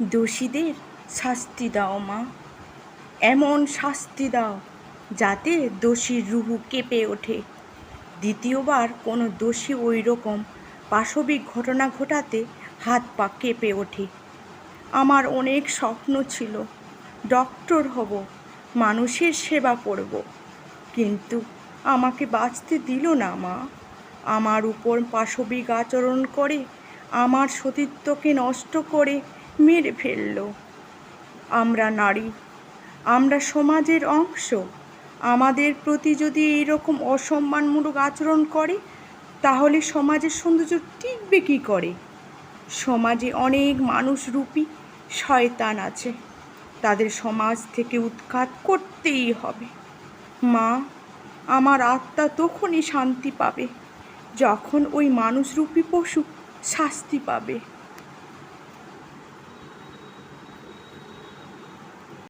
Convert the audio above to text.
দোষীদের শাস্তি দাও মা, এমন শাস্তি দাও যাতে দোষীর রুহু কেঁপে ওঠে। দ্বিতীয়বার কোনো দোষী ওই রকম পাশবিক ঘটনা ঘটাতে হাত পা কেঁপে ওঠে। আমার অনেক স্বপ্ন ছিল, ডক্টর হব, মানুষের সেবা করব, কিন্তু আমাকে বাঁচতে দিল না মা। আমার উপর পাশবিক আচরণ করে আমার সতীত্বকে নষ্ট করে মেরে ফেলল। আমরা নারী, আমরা সমাজের অংশ। আমাদের প্রতি যদি এইরকম অসম্মানমূলক আচরণ করে তাহলে সমাজের সৌন্দর্য টিকবে কী করে? সমাজে অনেক মানুষরূপী শয়তান আছে, তাদের সমাজ থেকে উৎখাত করতেই হবে। মা, আমার আত্মা তখনই শান্তি পাবে যখন ওই মানুষরূপী পশু শাস্তি পাবে।